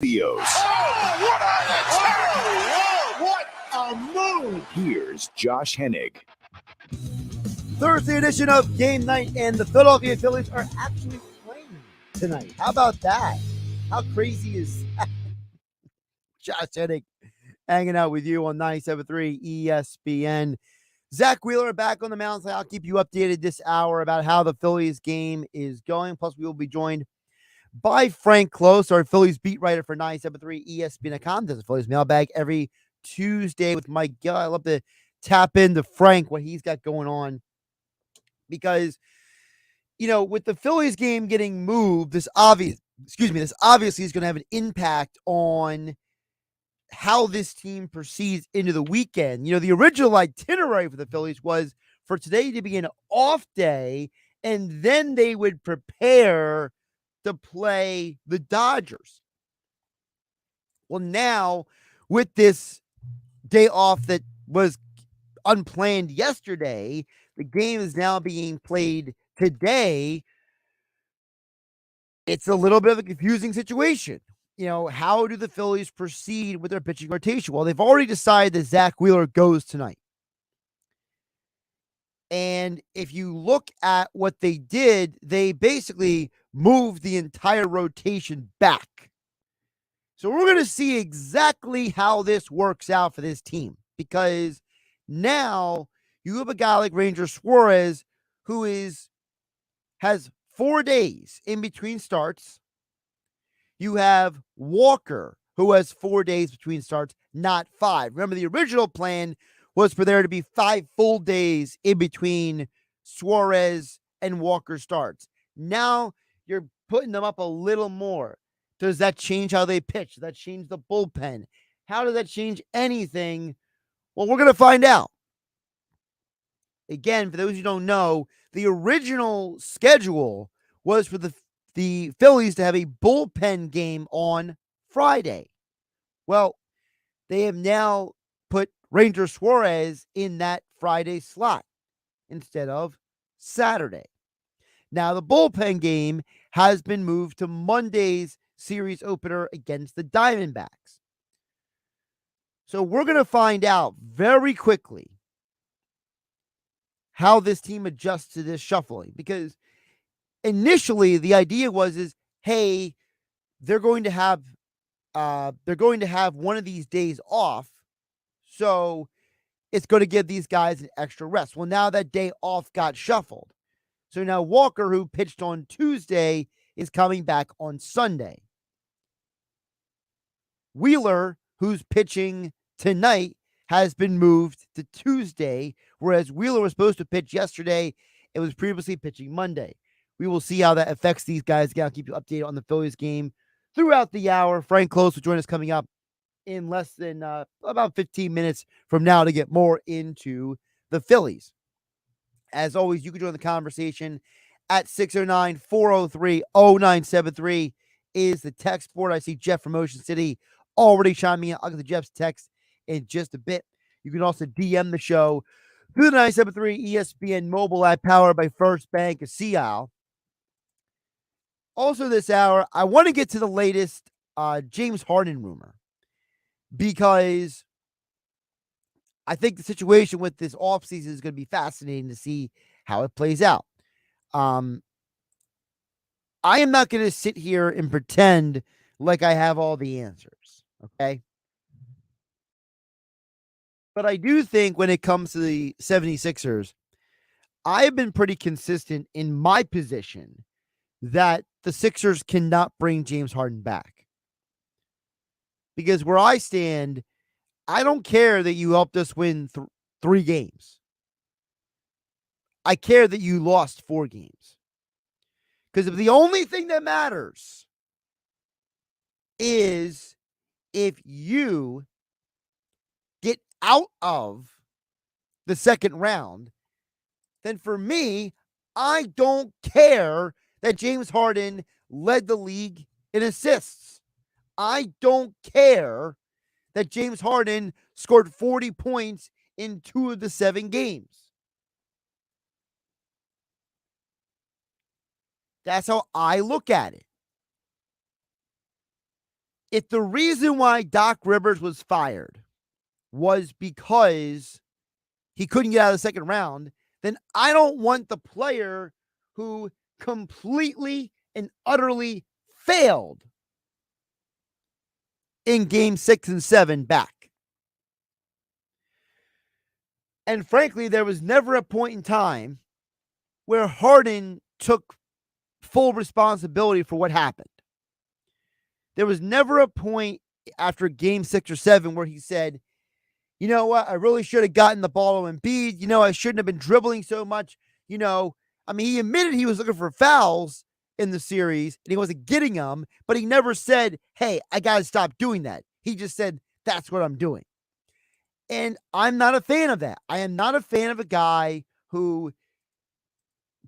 Theos. Oh, what a move! Here's Josh Hennig. Thursday edition of Game Night, and the Philadelphia Phillies are actually playing tonight. How about that? How crazy is that? Josh Hennig hanging out with you on 97.3 ESPN. Zach Wheeler back on the mound. So I'll keep you updated this hour about how the Phillies game is going. Plus, we will be joined by Frank Klose, our Phillies beat writer for 97.3 ESPN.com. Does the Phillies mailbag every Tuesday with Mike Gill. I love to tap into Frank, what he's got going on. Because, with the Phillies game getting moved, this obviously is going to have an impact on how this team proceeds into the weekend. The original itinerary for the Phillies was for today to be an off day, and then they would prepare to play the Dodgers. Well, now with this day off that was unplanned yesterday, the game is now being played today. It's a little bit of a confusing situation. How do the Phillies proceed with their pitching rotation? Well, they've already decided that Zach Wheeler goes tonight. And if you look at what they did, they basically moved the entire rotation back. So we're going to see exactly how this works out for this team, because now you have a guy like Ranger Suarez who has 4 days in between starts. You have Walker, who has 4 days between starts, not 5. Remember, the original plan was for there to be 5 full days in between Suarez and Walker starts. Now you're putting them up a little more. Does that change how they pitch? Does that change the bullpen? How does that change anything? Well, we're going to find out. Again, for those who don't know, the original schedule was for the Phillies to have a bullpen game on Friday. Well, they have now put Ranger Suarez in that Friday slot instead of Saturday. Now, the bullpen game has been moved to Monday's series opener against the Diamondbacks. So we're going to find out very quickly how this team adjusts to this shuffling, because initially the idea was, hey, they're going to have one of these days off, so it's going to give these guys an extra rest. Well, now that day off got shuffled. So now Walker, who pitched on Tuesday, is coming back on Sunday. Wheeler, who's pitching tonight, has been moved to Tuesday, whereas Wheeler was supposed to pitch yesterday. It was previously pitching Monday. We will see how that affects these guys. Again, I'll keep you updated on the Phillies game throughout the hour. Frank Klose will join us coming up in less than about 15 minutes from now to get more into the Phillies. As always, you can join the conversation at 609-403-0973 is the text board. I see Jeff from Ocean City already chiming in. I'll get to Jeff's text in just a bit. You can also DM the show through the 97.3 ESPN mobile app powered by First Bank of Seattle. Also this hour, I want to get to the latest James Harden rumor, because I think the situation with this offseason is going to be fascinating to see how it plays out. I am not going to sit here and pretend like I have all the answers, okay? But I do think when it comes to the 76ers, I have been pretty consistent in my position that the Sixers cannot bring James Harden back. Because where I stand, I don't care that you helped us win 3 games. I care that you lost 4 games. Because if the only thing that matters is if you get out of the second round, then for me, I don't care that James Harden led the league in assists. I don't care that James Harden scored 40 points in 2 of the 7 games. That's how I look at it. If the reason why Doc Rivers was fired was because he couldn't get out of the second round, then I don't want the player who completely and utterly failed in game 6 and 7 back. And frankly, there was never a point in time where Harden took full responsibility for what happened. There was never a point after game 6 or 7 where he said, you know what, I really should have gotten the ball to Embiid. I shouldn't have been dribbling so much. He admitted he was looking for fouls in the series and he wasn't getting them, but he never said, hey, I got to stop doing that. He just said, that's what I'm doing. And I'm not a fan of that. I am not a fan of a guy who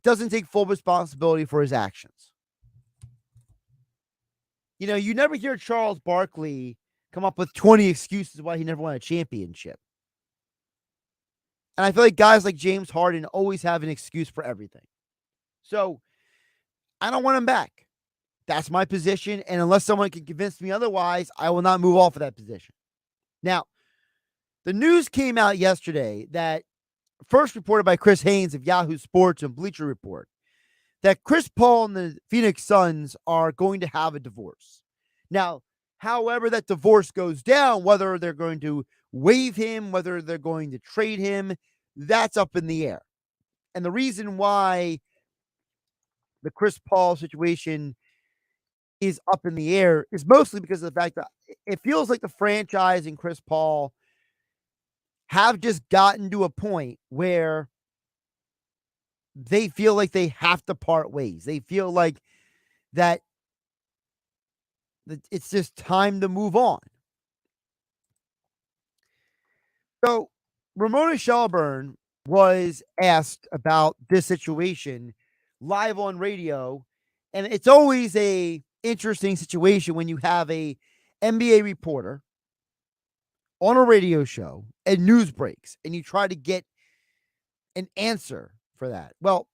doesn't take full responsibility for his actions. You never hear Charles Barkley come up with 20 excuses why he never won a championship. And I feel like guys like James Harden always have an excuse for everything. So I don't want him back. That's my position. And unless someone can convince me otherwise, I will not move off of that position. Now, the news came out yesterday that, first reported by Chris Haynes of Yahoo Sports and Bleacher Report, that Chris Paul and the Phoenix Suns are going to have a divorce. Now, however that divorce goes down, whether they're going to waive him, whether they're going to trade him, that's up in the air. And the reason why the Chris Paul situation is up in the air is mostly because of the fact that it feels like the franchise and Chris Paul have just gotten to a point where they feel like they have to part ways. They feel like that it's just time to move on. So Ramona Shelburne was asked about this situation live on radio, and it's always a interesting situation when you have a NBA reporter on a radio show and news breaks, and you try to get an answer for that. Well,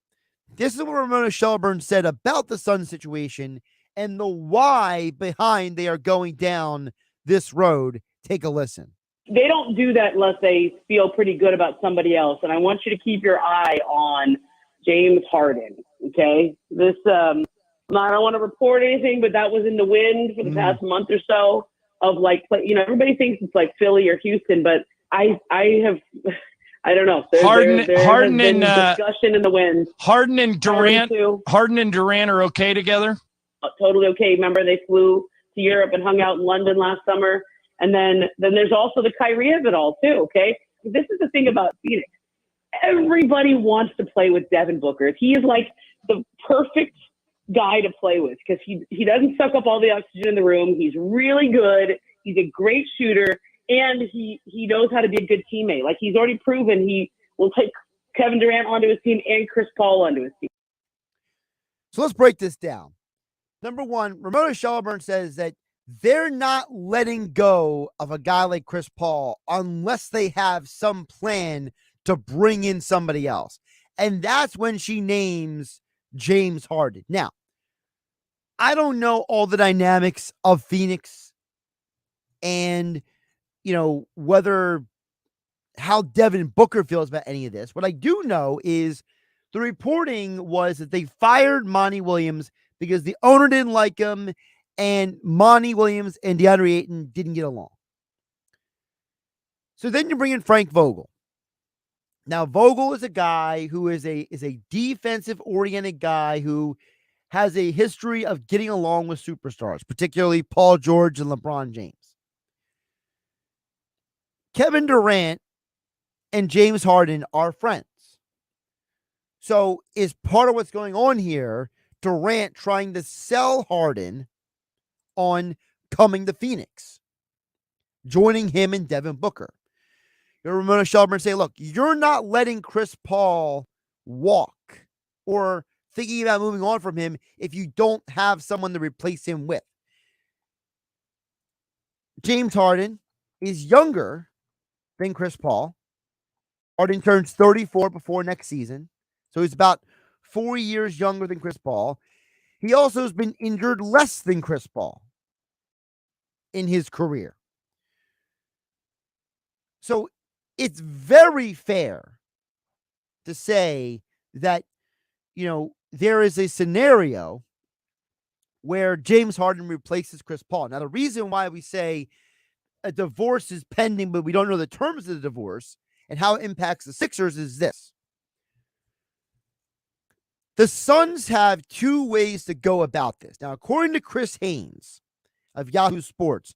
this is what Ramona Shelburne said about the Suns situation and the why behind they are going down this road. Take a listen. They don't do that unless they feel pretty good about somebody else. And I want you to keep your eye on James Harden. Okay. I don't want to report anything, but that was in the wind for the past month or so of everybody thinks it's like Philly or Houston, but I don't know. Harden has been and discussion in the wind. Harden and Durant are okay together. Totally okay. Remember they flew to Europe and hung out in London last summer. And then there's also the Kyrie of it all too, okay? This is the thing about Phoenix. Everybody wants to play with Devin Booker. He is like the perfect guy to play with because he doesn't suck up all the oxygen in the room. He's really good. He's a great shooter, and he knows how to be a good teammate. Like, he's already proven he will take Kevin Durant onto his team and Chris Paul onto his team. So let's break this down. Number one, Ramona Shelburne says that they're not letting go of a guy like Chris Paul unless they have some plan to bring in somebody else. And that's when she names James Harden. Now, I don't know all the dynamics of Phoenix and, how Devin Booker feels about any of this. What I do know is the reporting was that they fired Monty Williams because the owner didn't like him, and Monty Williams and DeAndre Ayton didn't get along. So then you bring in Frank Vogel. Now, Vogel is a guy who is a defensive-oriented guy who has a history of getting along with superstars, particularly Paul George and LeBron James. Kevin Durant and James Harden are friends. So is part of what's going on here Durant trying to sell Harden on coming to Phoenix, joining him and Devin Booker? Ramona Shelburne say, look, you're not letting Chris Paul walk or thinking about moving on from him if you don't have someone to replace him with. James Harden is younger than Chris Paul. Harden turns 34 before next season, so he's about 4 years younger than Chris Paul. He also has been injured less than Chris Paul. in his career. So it's very fair to say that, there is a scenario where James Harden replaces Chris Paul. Now, the reason why we say a divorce is pending, but we don't know the terms of the divorce and how it impacts the Sixers is this. The Suns have two ways to go about this. Now, according to Chris Haynes of Yahoo Sports,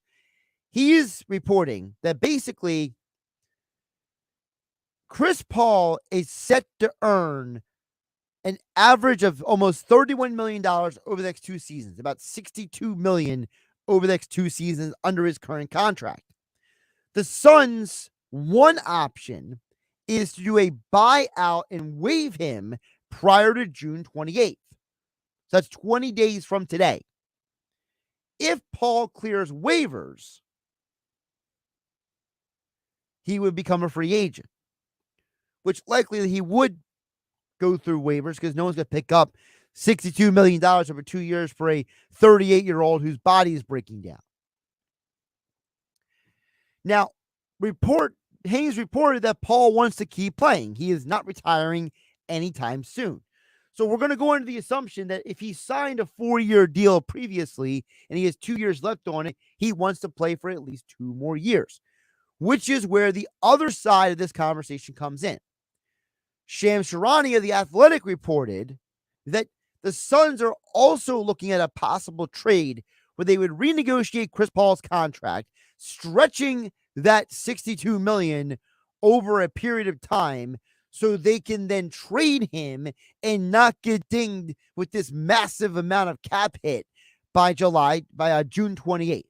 he is reporting that basically Chris Paul is set to earn an average of almost $31 million over the next 2 seasons, about $62 million over the next 2 seasons under his current contract. The Suns' one option is to do a buyout and waive him prior to June 28th. So that's 20 days from today. If Paul clears waivers, he would become a free agent, which likely he would go through waivers because no one's going to pick up $62 million over 2 years for a 38-year-old whose body is breaking down. Now, Haynes reported that Paul wants to keep playing. He is not retiring anytime soon. So we're going to go into the assumption that if he signed a 4-year deal previously and he has 2 years left on it, he wants to play for at least 2 more years, which is where the other side of this conversation comes in. Shams Charania of The Athletic reported that the Suns are also looking at a possible trade where they would renegotiate Chris Paul's contract, stretching that $62 million over a period of time so they can then trade him and not get dinged with this massive amount of cap hit by June 28th.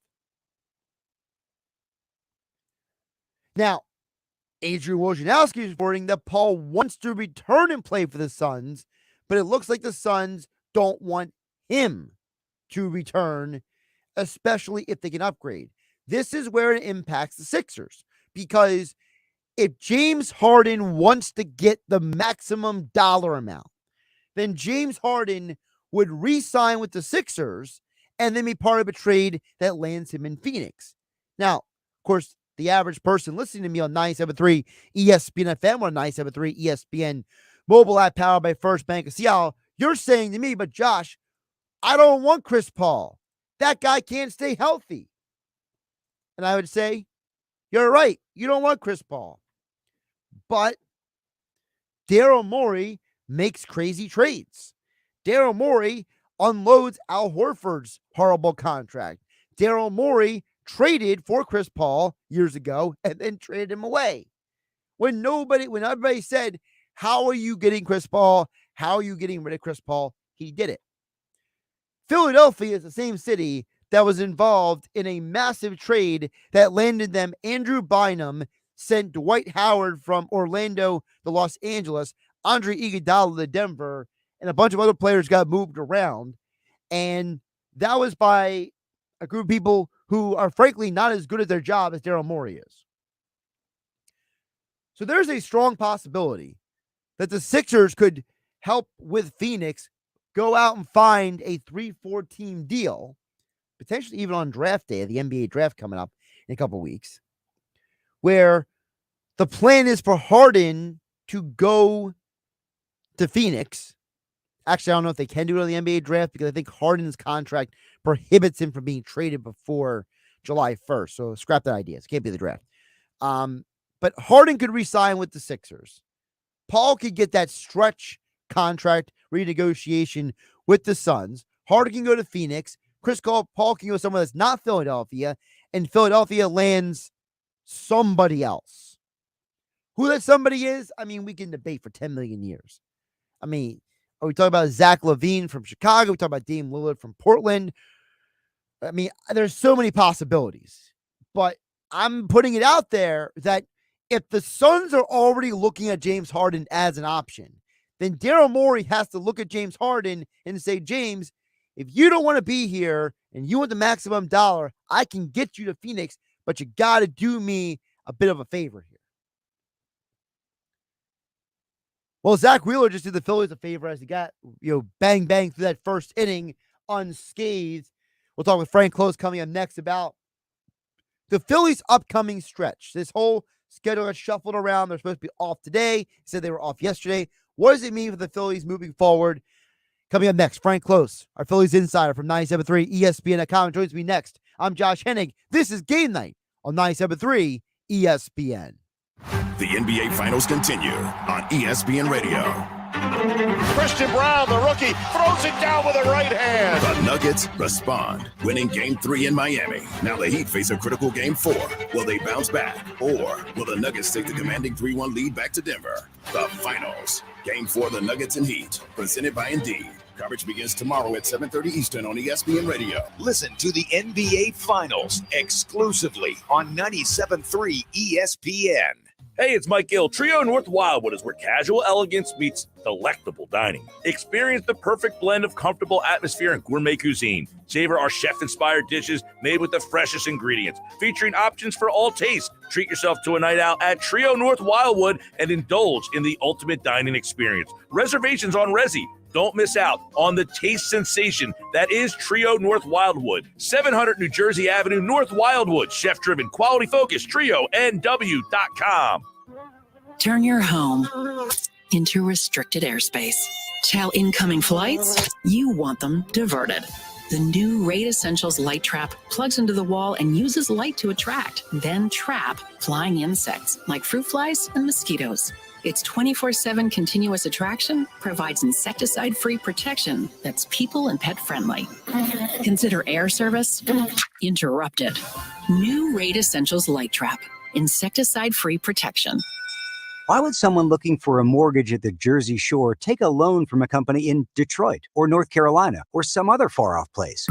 Now, Adrian Wojnarowski is reporting that Paul wants to return and play for the Suns, but it looks like the Suns don't want him to return, especially if they can upgrade. This is where it impacts the Sixers, because if James Harden wants to get the maximum dollar amount, then James Harden would re-sign with the Sixers and then be part of a trade that lands him in Phoenix. Now, of course, the average person listening to me on 973 ESPN FM or 973 ESPN mobile app powered by First Bank of Seattle, you're saying to me, but Josh, I don't want Chris Paul. That guy can't stay healthy. And I would say, you're right. You don't want Chris Paul. But Daryl Morey makes crazy trades. Daryl Morey unloads Al Horford's horrible contract. Daryl Morey traded for Chris Paul years ago and then traded him away. When everybody said, how are you getting Chris Paul? How are you getting rid of Chris Paul? He did it. Philadelphia is the same city that was involved in a massive trade that landed them Andrew Bynum, sent Dwight Howard from Orlando to Los Angeles, Andre Iguodala to Denver, and a bunch of other players got moved around. And that was by a group of people who are frankly not as good at their job as Daryl Morey is. So there's a strong possibility that the Sixers could help with Phoenix go out and find a 3-4 team deal, potentially even on draft day of the NBA draft coming up in a couple of weeks, where the plan is for Harden to go to Phoenix. Actually, I don't know if they can do it on the NBA draft because I think Harden's contract prohibits him from being traded before July 1st. So scrap that idea. It can't be the draft. But Harden could re-sign with the Sixers. Paul could get that stretch contract renegotiation with the Suns. Harden can go to Phoenix. Paul can go somewhere that's not Philadelphia, and Philadelphia lands somebody else. Who that somebody is, I mean, we can debate for 10 million years. I mean, are we talking about Zach LaVine from Chicago? We talk about Dame Lillard from Portland. I mean, there's so many possibilities, but I'm putting it out there that if the Suns are already looking at James Harden as an option, then Daryl Morey has to look at James Harden and say, James, if you don't want to be here and you want the maximum dollar, I can get you to Phoenix, but you got to do me a bit of a favor here. Well, Zach Wheeler just did the Phillies a favor as he got, bang, bang through that first inning unscathed. We'll talk with Frank Klose coming up next about The Phillies' upcoming stretch. This whole schedule got shuffled around. They're supposed to be off today. Said they were off yesterday. What does it mean for the Phillies moving forward? Coming up next, Frank Klose, our Phillies insider from 97.3 ESPN.com, joins me next. I'm Josh Hennig. This is Game Night on 97.3 ESPN. The NBA Finals continue on ESPN Radio. Christian Brown, the rookie, throws it down with a right hand. The Nuggets respond, winning Game 3 in Miami. Now the Heat face a critical Game 4. Will they bounce back? Or will the Nuggets take the commanding 3-1 lead back to Denver? The Finals. Game 4, the Nuggets and Heat. Presented by Indeed. Coverage begins tomorrow at 7:30 Eastern on ESPN Radio. Listen to the NBA Finals exclusively on 97.3 ESPN. Hey, it's Mike Gill. Trio North Wildwood is where casual elegance meets delectable dining. Experience the perfect blend of comfortable atmosphere and gourmet cuisine. Savor our chef-inspired dishes made with the freshest ingredients, featuring options for all tastes. Treat yourself to a night out at Trio North Wildwood and indulge in the ultimate dining experience. Reservations on Resi. Don't miss out on the taste sensation that is Trio North Wildwood. 700 New Jersey Avenue, North Wildwood. Chef-driven, quality-focused, TrioNW.com. Turn your home into restricted airspace. Tell incoming flights you want them diverted. The new Raid Essentials Light Trap plugs into the wall and uses light to attract, then trap flying insects like fruit flies and mosquitoes. Its 24/7 continuous attraction provides insecticide-free protection that's people and pet friendly. Consider air service interrupted. New Raid Essentials Light Trap. Insecticide-free protection. Why would someone looking for a mortgage at the Jersey Shore take a loan from a company in Detroit or North Carolina or some other far-off place?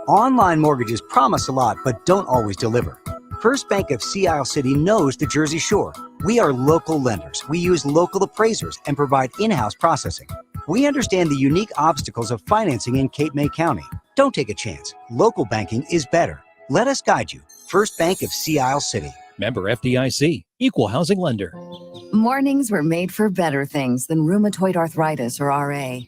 Online mortgages promise a lot but don't always deliver. First Bank of Sea Isle City knows the Jersey Shore. We are local lenders. We use local appraisers and provide in-house processing. We understand the unique obstacles of financing in Cape May County. Don't take a chance. Local banking is better. Let us guide you. First Bank of Sea Isle City. Member FDIC. Equal housing lender. Mornings were made for better things than rheumatoid arthritis or RA.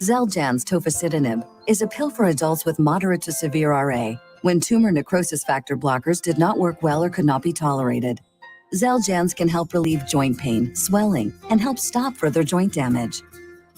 Xeljanz tofacitinib is a pill for adults with moderate to severe RA when tumor necrosis factor blockers did not work well or could not be tolerated. Xeljanz can help relieve joint pain, swelling, and help stop further joint damage.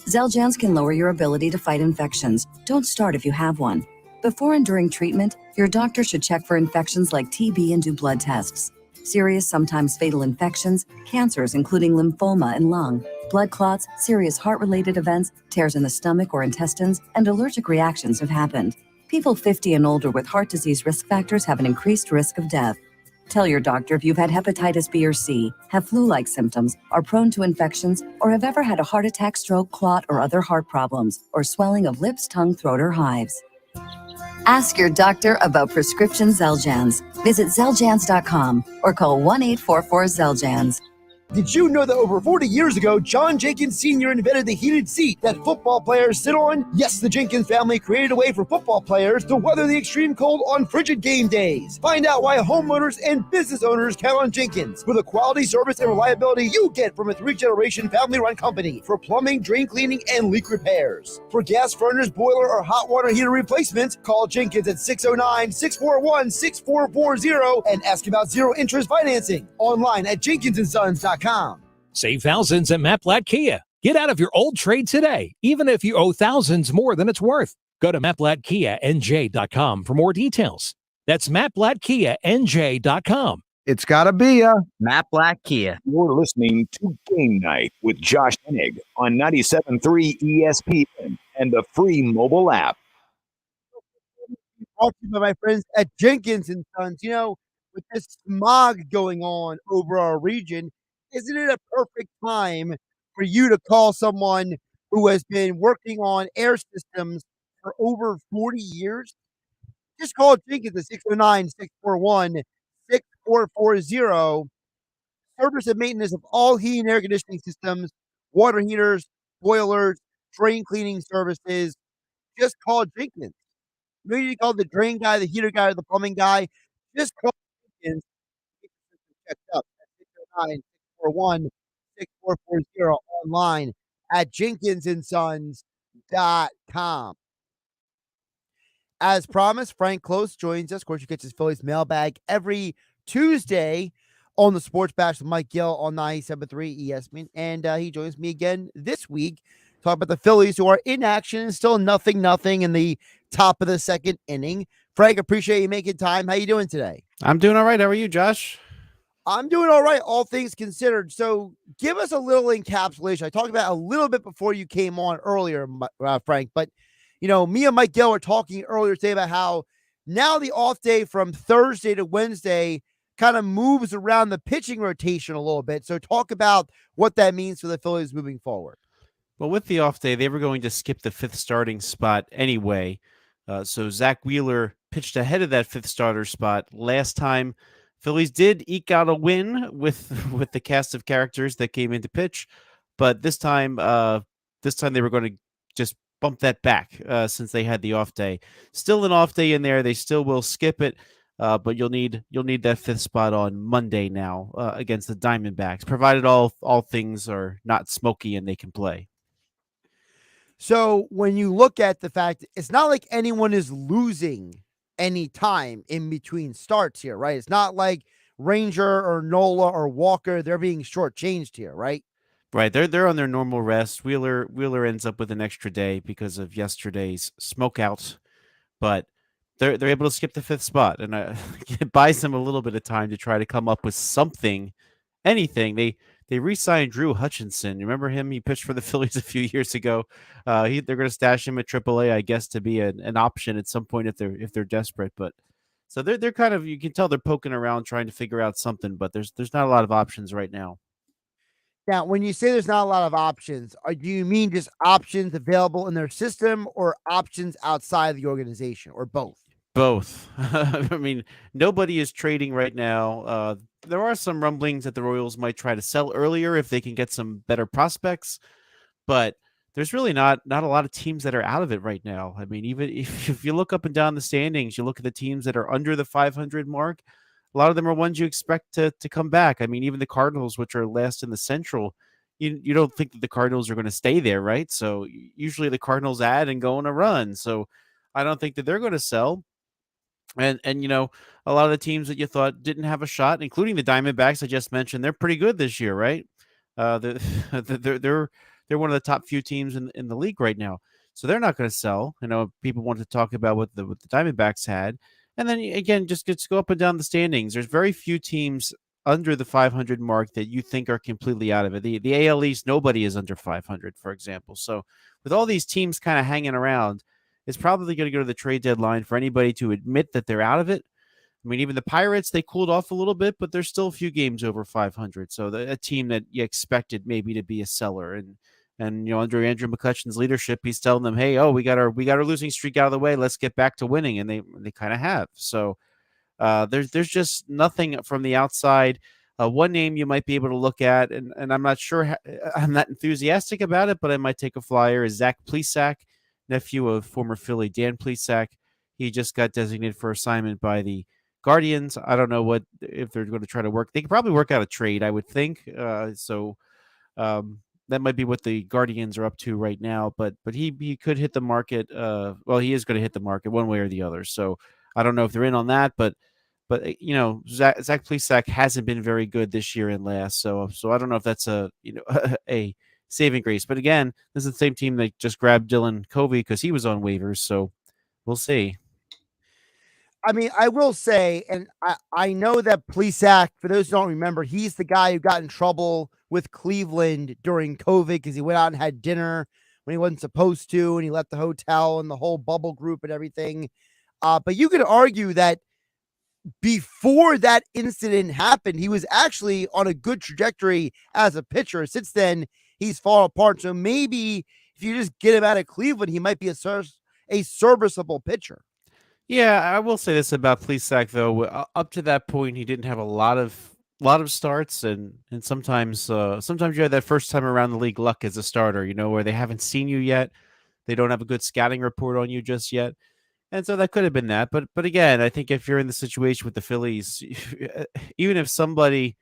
Xeljanz can lower your ability to fight infections. Don't start if you have one. Before and during treatment, your doctor should check for infections like TB and do blood tests. Serious, sometimes fatal infections, cancers including lymphoma and lung, blood clots, serious heart-related events, tears in the stomach or intestines, and allergic reactions have happened. People 50 and older with heart disease risk factors have an increased risk of death. Tell your doctor if you've had hepatitis B or C, have flu-like symptoms, are prone to infections, or have ever had a heart attack, stroke, clot, or other heart problems, or swelling of lips, tongue, throat, or hives. Ask your doctor about prescription Xeljanz. Visit Xeljanz.com or call 1-844-XELJANZ. Did you know that over 40 years ago, John Jenkins Sr. invented the heated seat that football players sit on? Yes, the Jenkins family created a way for football players to weather the extreme cold on frigid game days. Find out why homeowners and business owners count on Jenkins for the quality, service, and reliability you get from a 3-generation family-run company for plumbing, drain cleaning, and leak repairs. For gas furnace, boiler, or hot water heater replacements, call Jenkins at 609-641-6440 and ask about zero-interest financing. Online at jenkinsonSons.com. Save thousands at Matt Blatt Kia. Get out of your old trade today, even if you owe thousands more than it's worth. Go to MattBlattKiaNJ.com for more details. That's MattBlattKiaNJ.com. It's gotta be a Matt Blatt Kia. You're listening to Game Night with Josh Hennig on 97.3 ESPN and the free mobile app. Brought to you by my friends at Jenkins and Sons. You know, with this smog going on over our region, isn't it a perfect time for you to call someone who has been working on air systems for over 40 years? Just call Jenkins at 609-641-6440. Service and maintenance of all heating and air conditioning systems, water heaters, boilers, drain cleaning services. Just call Jenkins. You need to call the drain guy, the heater guy, or the plumbing guy. Just call Jenkins. Checked up at 609-641-6440 online at jenkinsandsons.com. As promised, Frank Klose joins us. Of course, you catch his Phillies mailbag every Tuesday on the Sports Bash with Mike Gill on 97.3 ESPN. And he joins me again this week, talk about the Phillies who are in action, still 0-0 in the top of the second inning. Frank, appreciate you making time. How you doing today? I'm doing all right. How are you, Josh? I'm doing all right, all things considered. So give us a little encapsulation. I talked about it a little bit before you came on earlier, Frank, but me and Mike Gill were talking earlier today about how now the off day from Thursday to Wednesday kind of moves around the pitching rotation a little bit. So talk about what that means for the Phillies moving forward. Well, with the off day, they were going to skip the fifth starting spot anyway. So Zach Wheeler pitched ahead of that fifth starter spot last time. Phillies did eke out a win with the cast of characters that came into pitch, but this time they were going to just bump that back since they had the off day. Still an off day in there. They still will skip it, but you'll need that fifth spot on Monday now against the Diamondbacks, provided all things are not smoky and they can play. So when you look at the fact, it's not like anyone is losing any time in between starts here, right? It's not like Ranger or Nola or Walker, they're being shortchanged here, right? Right. They're on their normal rest. Wheeler ends up with an extra day because of yesterday's smokeout, but they're able to skip the fifth spot, and it buys them a little bit of time to try to come up with something, anything. They re-signed Drew Hutchinson. You remember him? He pitched for the Phillies a few years ago. They're going to stash him at AAA, I guess, to be an option at some point if they're desperate. But so they're kind of, you can tell they're poking around trying to figure out something. But there's not a lot of options right now. Now, when you say there's not a lot of options, do you mean just options available in their system or options outside the organization, or both? Both. I mean, nobody is trading right now. There are some rumblings that the Royals might try to sell earlier if they can get some better prospects, but there's really not a lot of teams that are out of it right now. I mean, even if you look up and down the standings, you look at the teams that are under the 500 mark, a lot of them are ones you expect to come back. I mean, even the Cardinals, which are last in the Central, you don't think that the Cardinals are going to stay there, right? So usually the Cardinals add and go on a run. So I don't think that they're going to sell. And a lot of the teams that you thought didn't have a shot, including the Diamondbacks I just mentioned, they're pretty good this year, right? They're one of the top few teams in the league right now, so they're not going to sell. People want to talk about what the Diamondbacks had, and then again, just go up and down the standings. There's very few teams under the 500 mark that you think are completely out of it. The AL East, nobody is under 500, for example. So with all these teams kind of hanging around, it's probably going to go to the trade deadline for anybody to admit that they're out of it. I mean, even the Pirates, they cooled off a little bit, but there's still a few games over 500. So a team that you expected maybe to be a seller. And under Andrew McCutchen's leadership, he's telling them, hey, we got our losing streak out of the way. Let's get back to winning. And they kind of have. So there's just nothing from the outside. One name you might be able to look at, and I'm not sure, I'm not enthusiastic about it, but I might take a flyer, is Zach Plesac, nephew of former Philly Dan Plesac. He just got designated for assignment by the Guardians. I don't know if they're going to try to work. They could probably work out a trade, I would think. So that might be what the Guardians are up to right now. But he could hit the market. He is going to hit the market one way or the other. So I don't know if they're in on that. But Zach Plesac hasn't been very good this year and last. So I don't know if that's a saving grace. But again, this is the same team that just grabbed Dylan Covey because he was on waivers. So we'll see. I mean, I will say, and I know that Plesac, for those who don't remember, he's the guy who got in trouble with Cleveland during COVID because he went out and had dinner when he wasn't supposed to, and he left the hotel and the whole bubble group and everything. But you could argue that before that incident happened, he was actually on a good trajectory as a pitcher. Since then, he's fallen apart. So maybe if you just get him out of Cleveland, he might be a serviceable pitcher. Yeah, I will say this about Plesac though. Up to that point, he didn't have a lot of starts, and sometimes you have that first time around the league luck as a starter. Where they haven't seen you yet, they don't have a good scouting report on you just yet, and so that could have been that. But again, I think if you're in the situation with the Phillies, even if somebody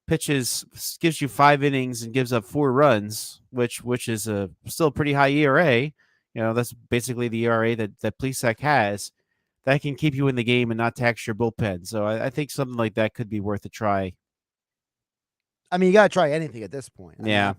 gives you 5 innings and gives up 4 runs, which is still a pretty high ERA. That's basically the ERA that Plesac has. that can keep you in the game and not tax your bullpen. So I think something like that could be worth a try. I mean, you got to try anything at this point. Yeah.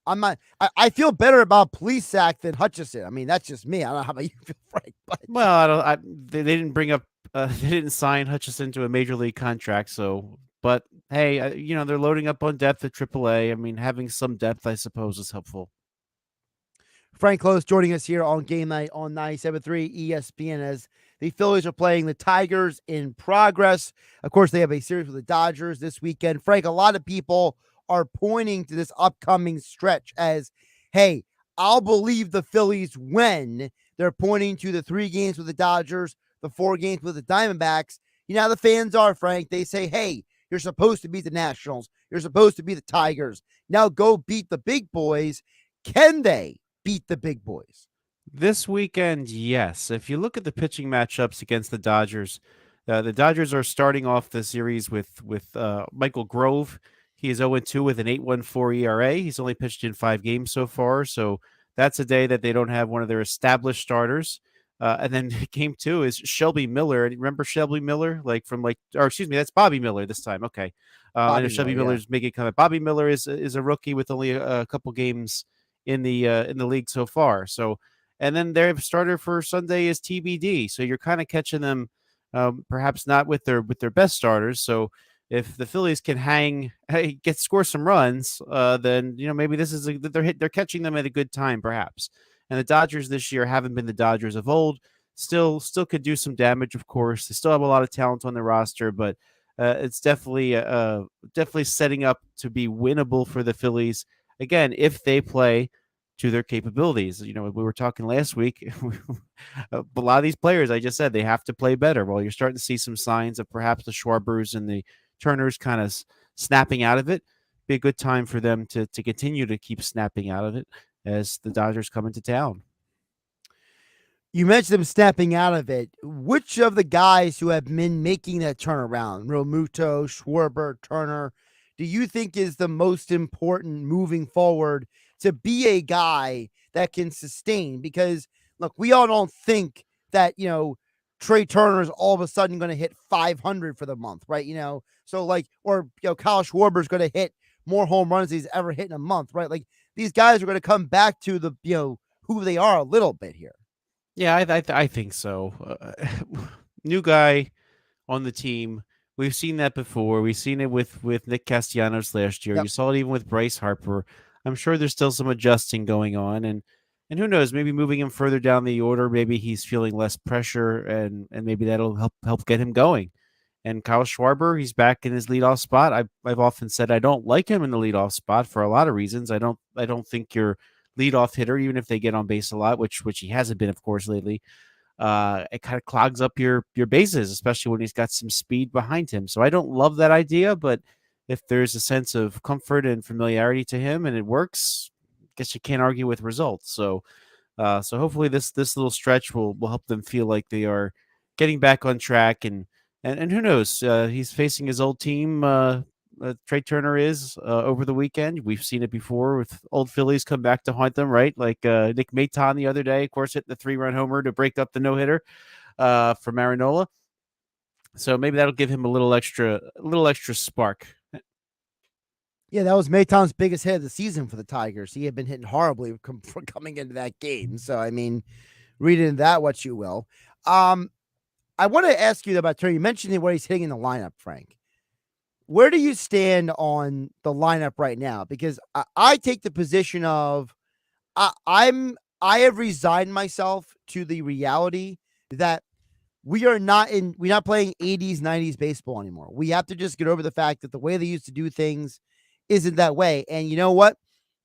I'm not. I feel better about Plesac than Hutchison. I mean, that's just me. I don't know how about you feel, Frank. But Well, they didn't bring up. They didn't sign Hutchison to a major league contract. So, but hey, they're loading up on depth at AAA. I mean, having some depth, I suppose, is helpful. Frank Klose joining us here on Game Night on 97.3 ESPN as the Phillies are playing the Tigers in progress. Of course, they have a series with the Dodgers this weekend. Frank, a lot of people are pointing to this upcoming stretch as, hey, I'll believe the Phillies when they're pointing to the 3 games with the Dodgers, the 4 games with the Diamondbacks. You know how the fans are, Frank. They say, hey, you're supposed to beat the Nationals. You're supposed to beat the Tigers. Now go beat the big boys. Can they beat the big boys? This weekend, yes. If you look at the pitching matchups against the Dodgers are starting off the series with Michael Grove. He is 0-2 with an 8.14 ERA. He's only pitched in 5 games so far, so that's a day that they don't have one of their established starters. And then game 2 is Shelby Miller. And remember Shelby Miller, that's Bobby Miller this time. Okay, I know Shelby Miller's making a comment. Bobby Miller is a rookie with only a couple games in the league so far. So, and then their starter for Sunday is TBD. So you're kind of catching them, perhaps not with their best starters. So if the Phillies can score some runs, then maybe this is they're catching them at a good time, perhaps. And the Dodgers this year haven't been the Dodgers of old. Still could do some damage, of course. They still have a lot of talent on their roster, but it's definitely setting up to be winnable for the Phillies again if they play to their capabilities. We were talking last week. A lot of these players, I just said, they have to play better. Well, you're starting to see some signs of perhaps the Schwarbers and the Turners kind of snapping out of it. Be a good time for them to continue to keep snapping out of it as the Dodgers come into town. You mentioned them snapping out of it. Which of the guys who have been making that turnaround, Realmuto, Schwarber, Turner, do you think is the most important moving forward to be a guy that can sustain? Because, look, we all don't think that, Trey Turner is all of a sudden going to hit 500 for the month, right? So Kyle Schwarber is going to hit more home runs than he's ever hit in a month, right? Like, these guys are going to come back to the, who they are a little bit here. Yeah, I think so. New guy on the team. We've seen that before. We've seen it with Nick Castellanos last year. Yep. You saw it even with Bryce Harper. I'm sure there's still some adjusting going on, and who knows? Maybe moving him further down the order, maybe he's feeling less pressure, and maybe that'll help get him going. And Kyle Schwarber, he's back in his leadoff spot. I've often said I don't like him in the leadoff spot for a lot of reasons. I don't think your leadoff hitter, even if they get on base a lot, which he hasn't been, of course, lately, it kind of clogs up your bases, especially when he's got some speed behind him. So I don't love that idea, but if there's a sense of comfort and familiarity to him and it works, I guess you can't argue with results. So hopefully this little stretch will help them feel like they are getting back on track. And who knows? He's facing his old team. Trey Turner is over the weekend. We've seen it before with old Phillies come back to haunt them, right? Like Nick Maton the other day, of course, hit the 3-run homer to break up the no-hitter for Marinola. So maybe that'll give him a little extra spark. Yeah, that was Maton's biggest hit of the season for the Tigers. He had been hitting horribly coming into that game. So, I mean, read into that what you will. I want to ask you about Turner. You mentioned where he's hitting in the lineup, Frank. Where do you stand on the lineup right now? Because I take the position of I have resigned myself to the reality that we're not playing 80s, 90s baseball anymore. We have to just get over the fact that the way they used to do things isn't that way. And you know what?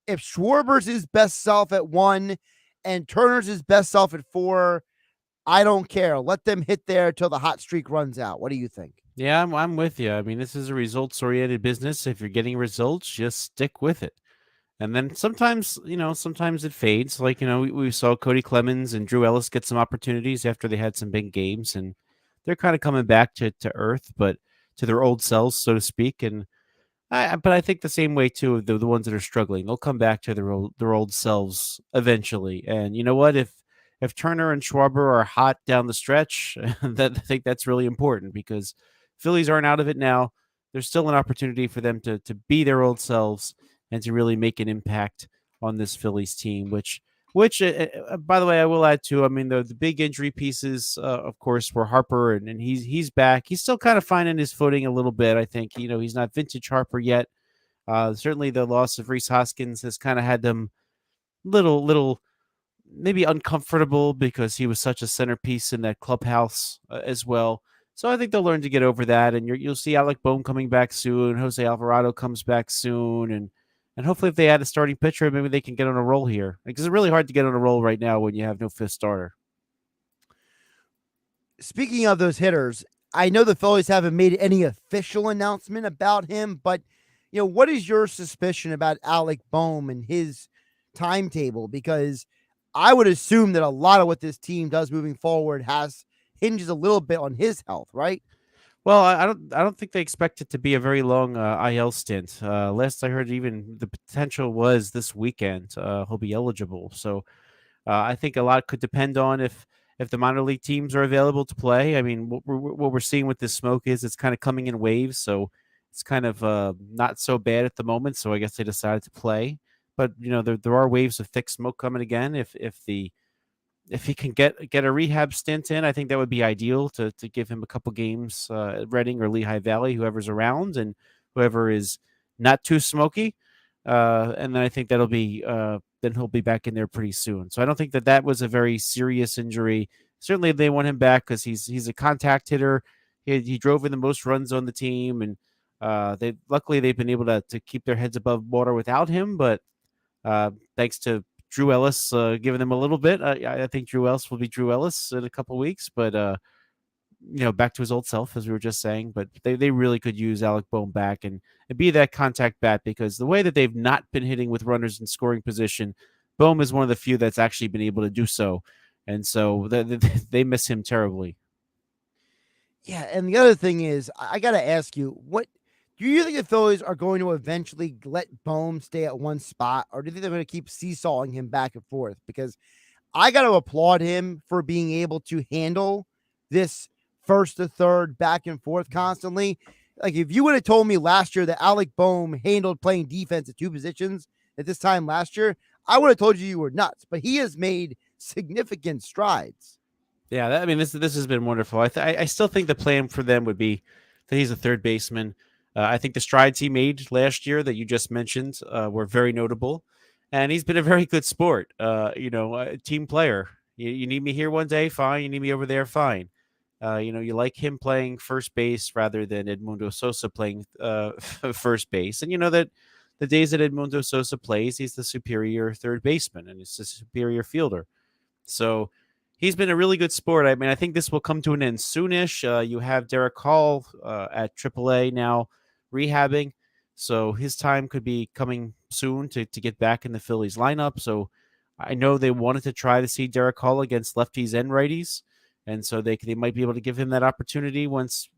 If Schwarber's his best self at 1 and Turner's his best self at 4, I don't care. Let them hit there till the hot streak runs out. What do you think? Yeah, I'm with you. I mean, this is a results-oriented business. If you're getting results, just stick with it. And then sometimes it fades. Like, we saw Cody Clemens and Drew Ellis get some opportunities after they had some big games, and they're kind of coming back to earth, but to their old selves, so to speak. And I think the same way too of the ones that are struggling, they'll come back to their old selves eventually. And you know what? If if Turner and Schwarber are hot down the stretch, I think that's really important because Phillies aren't out of it now. There's still an opportunity for them to be their old selves and to really make an impact on this Phillies team, which by the way, I will add too. I mean, the big injury pieces, of course, were Harper, and he's back. He's still kind of finding his footing a little bit. I think he's not vintage Harper yet. Certainly, the loss of Rhys Hoskins has kind of had them little maybe uncomfortable because he was such a centerpiece in that clubhouse as well. So I think they'll learn to get over that, and you'll see Alec Bohm coming back soon. Jose Alvarado comes back soon, and hopefully if they add a starting pitcher, maybe they can get on a roll here. Because it's really hard to get on a roll right now when you have no fifth starter. Speaking of those hitters, I know the Phillies haven't made any official announcement about him, but what is your suspicion about Alec Bohm and his timetable? Because I would assume that a lot of what this team does moving forward hinges a little bit on his health, right? Well, I don't think they expect it to be a very long IL stint. Last I heard, even the potential was this weekend he'll be eligible. So I think a lot could depend on if the minor league teams are available to play. I mean, what we're seeing with this smoke is it's kind of coming in waves, so it's kind of not so bad at the moment. So I guess they decided to play. But there are waves of thick smoke coming again. If he can get a rehab stint in, I think that would be ideal to give him a couple games at Reading or Lehigh Valley, whoever's around and whoever is not too smoky. And then I think that'll be then he'll be back in there pretty soon. So I don't think that was a very serious injury. Certainly they want him back because he's a contact hitter. He drove in the most runs on the team, and luckily they've been able to keep their heads above water without him. But thanks to Drew Ellis giving them a little bit. I think Drew Ellis will be Drew Ellis in a couple weeks, but back to his old self, as we were just saying. But they really could use Alec Bohm back and be that contact bat, because the way that they've not been hitting with runners in scoring position, Bohm is one of the few that's actually been able to do so. And so they miss him terribly. Yeah, and the other thing is, I got to ask you, what do you think the Phillies are going to eventually let Bohm stay at one spot, or do you think they're going to keep seesawing him back and forth? Because I got to applaud him for being able to handle this first to third back and forth constantly. Like, if you would have told me last year that Alec Bohm handled playing defense at two positions at this time last year, I would have told you were nuts. But he has made significant strides. Yeah, this has been wonderful. I still think the plan for them would be that he's a third baseman. I think the strides he made last year that you just mentioned were very notable, and he's been a very good sport. A team player. You need me here one day, fine. You need me over there, fine. You like him playing first base rather than Edmundo Sosa playing first base, and that the days that Edmundo Sosa plays, he's the superior third baseman and he's the superior fielder. So he's been a really good sport. I mean, I think this will come to an end soonish. You have Derek Hall at AAA now rehabbing, so his time could be coming soon to get back in the Phillies lineup. So I know they wanted to try to see Derek Hall against lefties and righties, and so they might be able to give him that opportunity once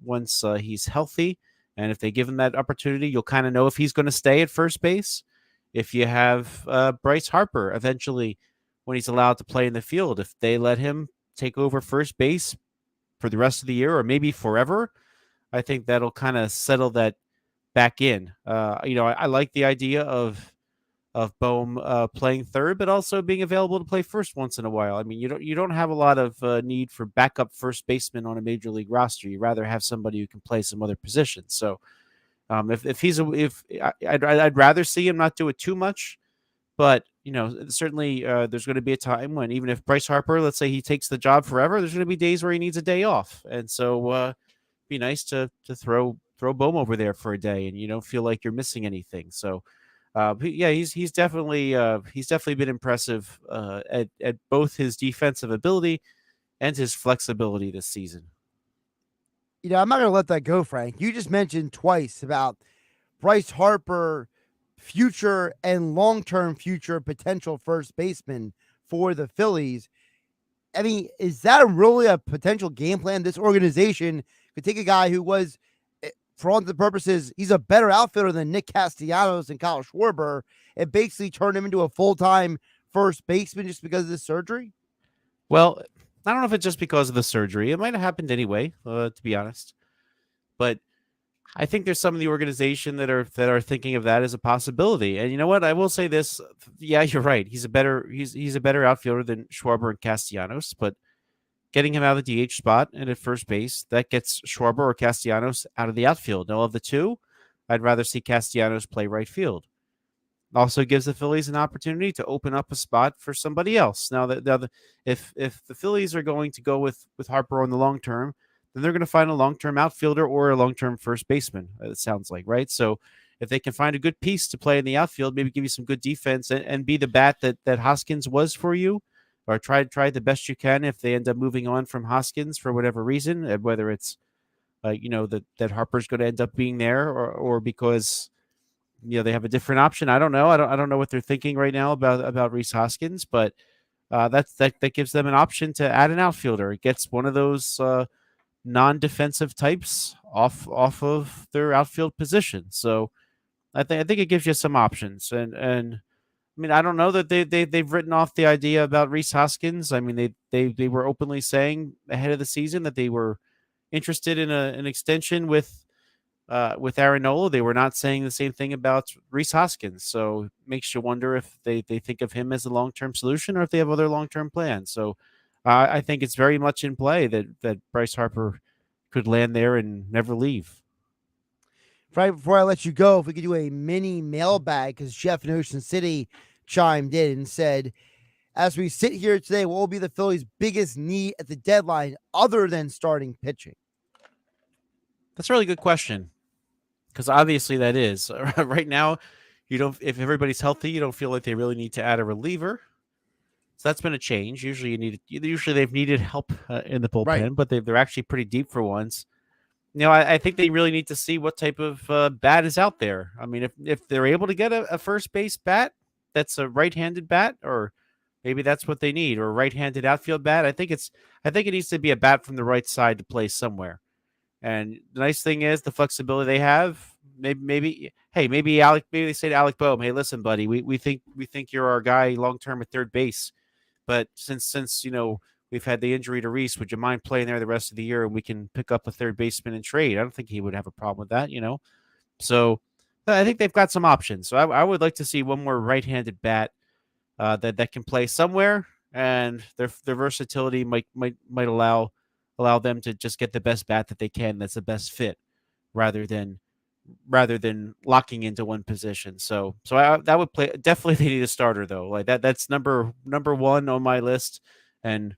he's healthy. And if they give him that opportunity, you'll kind of know if he's going to stay at first base. If you have Bryce Harper eventually, when he's allowed to play in the field, if they let him take over first base for the rest of the year or maybe forever, I think that'll kind of settle that back in. I like the idea of Bohm playing third, but also being available to play first once in a while. I mean, you don't have a lot of need for backup first baseman on a major league roster. You rather have somebody who can play some other positions. So I'd rather see him not do it too much, but certainly there's going to be a time when, even if Bryce Harper, let's say he takes the job forever, there's going to be days where he needs a day off, and so be nice to throw Bohm over there for a day, and you don't feel like you're missing anything. So. He's definitely been impressive at both his defensive ability and his flexibility this season. I'm not going to let that go, Frank. You just mentioned twice about Bryce Harper, future and long-term future potential first baseman for the Phillies. I mean, is that really a potential game plan? This organization could take a guy who was, for all the purposes, he's a better outfielder than Nick Castellanos and Kyle Schwarber, and basically turn him into a full-time first baseman just because of this surgery? Well, I don't know if it's just because of the surgery. It might have happened anyway, to be honest. But I think there's some of the organization that are thinking of that as a possibility. And you know what? I will say this. Yeah, you're right. He's a better outfielder than Schwarber and Castellanos, but getting him out of the DH spot and at first base, that gets Schwarber or Castellanos out of the outfield. Now, of the two, I'd rather see Castellanos play right field. Also gives the Phillies an opportunity to open up a spot for somebody else. Now, if the Phillies are going to go with Harper on the long term, then they're going to find a long-term outfielder or a long-term first baseman, it sounds like, right? So if they can find a good piece to play in the outfield, maybe give you some good defense and be the bat that Hoskins was for you, or try the best you can if they end up moving on from Hoskins for whatever reason, whether it's that Harper's going to end up being there or because they have a different option. I don't know. I don't know what they're thinking right now about Rhys Hoskins, but that gives them an option to add an outfielder. It gets one of those non-defensive types off of their outfield position. So I think it gives you some options. And I mean, I don't know that they've written off the idea about Rhys Hoskins. I mean, they were openly saying ahead of the season that they were interested in an extension with Aaron Nola. They were not saying the same thing about Rhys Hoskins. So it makes you wonder if they think of him as a long-term solution or if they have other long-term plans. So I think it's very much in play that Bryce Harper could land there and never leave. Right before I let you go, if we could do a mini mailbag, because Jeff in Ocean City chimed in and said, as we sit here today, what will be the Phillies' biggest need at the deadline other than starting pitching? That's a really good question, because obviously that is. Right now, if everybody's healthy, you don't feel like they really need to add a reliever. So that's been a change. Usually they've needed help in the bullpen, right, but they're actually pretty deep for once. I think they really need to see what type of bat is out there. I mean, if they're able to get a first base bat that's a right-handed bat, or maybe that's what they need, or a right-handed outfield bat. I think it needs to be a bat from the right side to play somewhere. And the nice thing is the flexibility they have. Maybe they say to Alec Boehm, "Hey, listen, buddy, we think you're our guy long term at third base, but since we've had the injury to Rhys, would you mind playing there the rest of the year and we can pick up a third baseman and trade?" I don't think he would have a problem with that, So I think they've got some options. So I would like to see one more right-handed bat that can play somewhere, and their versatility might allow them to just get the best bat that they can that's the best fit, rather than locking into one position. So that would play. Definitely they need a starter though. Like that's number one on my list. And